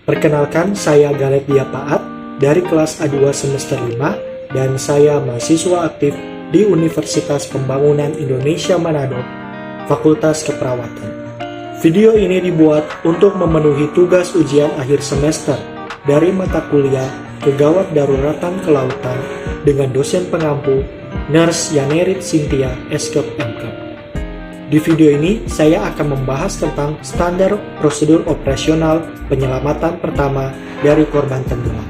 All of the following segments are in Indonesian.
Perkenalkan, saya Galet Diapaat dari kelas A2 semester 5 dan saya mahasiswa aktif di Universitas Pembangunan Indonesia Manado, Fakultas Keperawatan. Video ini dibuat untuk memenuhi tugas ujian akhir semester dari mata kuliah Kegawat Daruratan Kelautan dengan dosen pengampu Nurse Yanerit Cynthia Eskep MK. Di video ini, saya akan membahas tentang standar prosedur operasional penyelamatan pertama dari korban tenggelam.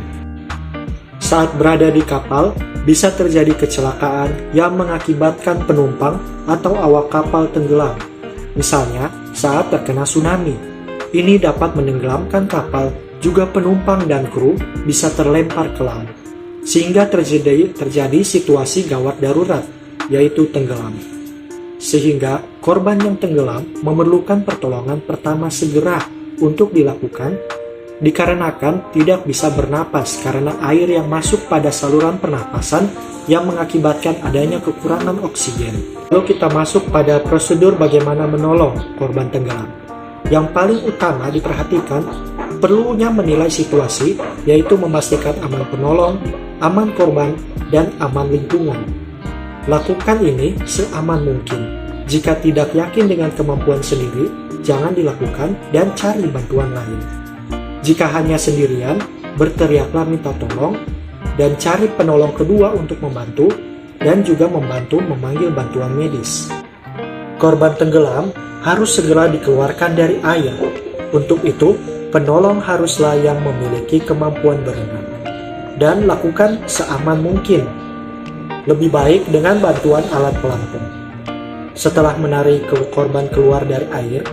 Saat berada di kapal, bisa terjadi kecelakaan yang mengakibatkan penumpang atau awak kapal tenggelam. Misalnya, saat terkena tsunami. Ini dapat menenggelamkan kapal, juga penumpang dan kru bisa terlempar ke laut. Sehingga terjadi situasi gawat darurat, yaitu tenggelam. Sehingga korban yang tenggelam memerlukan pertolongan pertama segera untuk dilakukan dikarenakan tidak bisa bernapas karena air yang masuk pada saluran pernapasan yang mengakibatkan adanya kekurangan oksigen. Lalu kita masuk pada prosedur bagaimana menolong korban tenggelam. Yang paling utama diperhatikan perlunya menilai situasi, yaitu memastikan aman penolong, aman korban, dan aman lingkungan. Lakukan ini seaman mungkin. Jika tidak yakin dengan kemampuan sendiri, jangan dilakukan dan cari bantuan lain. Jika hanya sendirian, berteriaklah minta tolong dan cari penolong kedua untuk membantu dan juga membantu memanggil bantuan medis. Korban tenggelam harus segera dikeluarkan dari air. Untuk itu, penolong haruslah yang memiliki kemampuan berenang dan lakukan seaman mungkin. Lebih baik dengan bantuan alat pelampung. Setelah menarik korban keluar dari air,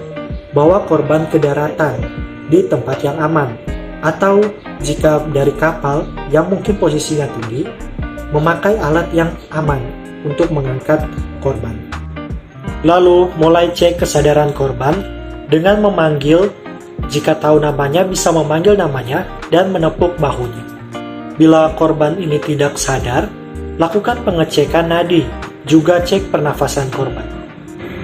bawa korban ke daratan di tempat yang aman. Atau jika dari kapal yang mungkin posisinya tinggi, memakai alat yang aman untuk mengangkat korban. Lalu mulai cek kesadaran korban dengan memanggil, jika tahu namanya bisa memanggil namanya dan menepuk bahunya. Bila korban ini tidak sadar, lakukan pengecekan nadi, juga cek pernafasan korban.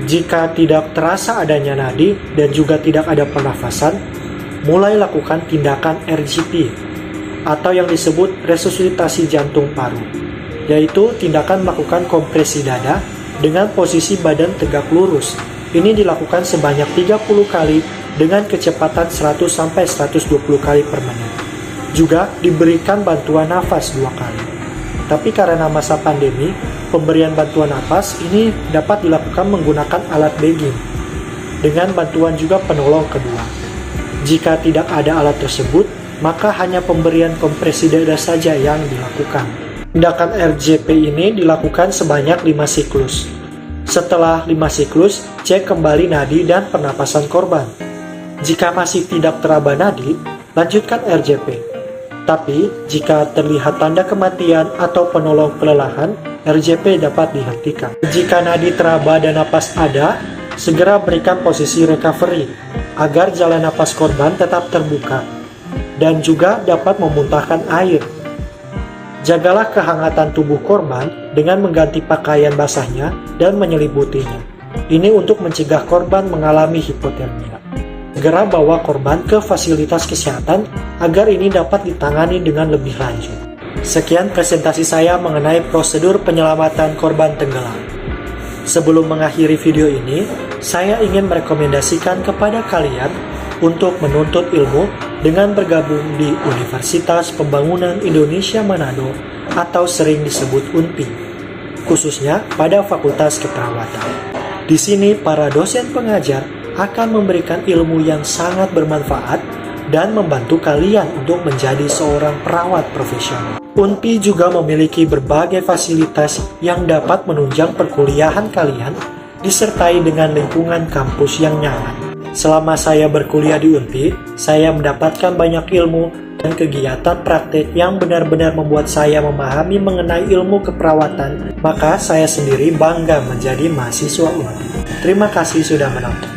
Jika tidak terasa adanya nadi dan juga tidak ada pernafasan, mulai lakukan tindakan RGP atau yang disebut resusitasi jantung paru, yaitu tindakan melakukan kompresi dada dengan posisi badan tegak lurus. Ini dilakukan sebanyak 30 kali dengan kecepatan 100-120 kali per menit. Juga diberikan bantuan nafas 2 kali. Tapi karena masa pandemi, pemberian bantuan napas ini dapat dilakukan menggunakan alat bagging dengan bantuan juga penolong kedua. Jika tidak ada alat tersebut, maka hanya pemberian kompresi dada saja yang dilakukan. Tindakan RJP ini dilakukan sebanyak 5 siklus. Setelah 5 siklus, cek kembali nadi dan pernapasan korban. Jika masih tidak teraba nadi, lanjutkan RJP. Tapi, jika terlihat tanda kematian atau penolong kelelahan, RJP dapat dihentikan. Jika nadi teraba dan napas ada, segera berikan posisi recovery, agar jalan napas korban tetap terbuka, dan juga dapat memuntahkan air. Jagalah kehangatan tubuh korban dengan mengganti pakaian basahnya dan menyelimutinya. Ini untuk mencegah korban mengalami hipotermia. Segera bawa korban ke fasilitas kesehatan agar ini dapat ditangani dengan lebih lanjut. Sekian presentasi saya mengenai prosedur penyelamatan korban tenggelam. Sebelum mengakhiri video ini, saya ingin merekomendasikan kepada kalian untuk menuntut ilmu dengan bergabung di Universitas Pembangunan Indonesia Manado atau sering disebut UNPI, khususnya pada Fakultas Keperawatan. Di sini para dosen pengajar akan memberikan ilmu yang sangat bermanfaat dan membantu kalian untuk menjadi seorang perawat profesional. UNPI juga memiliki berbagai fasilitas yang dapat menunjang perkuliahan kalian, disertai dengan lingkungan kampus yang nyaman. Selama saya berkuliah di UNPI, saya mendapatkan banyak ilmu dan kegiatan praktek yang benar-benar membuat saya memahami mengenai ilmu keperawatan. Maka saya sendiri bangga menjadi mahasiswa UNPI. Terima kasih sudah menonton.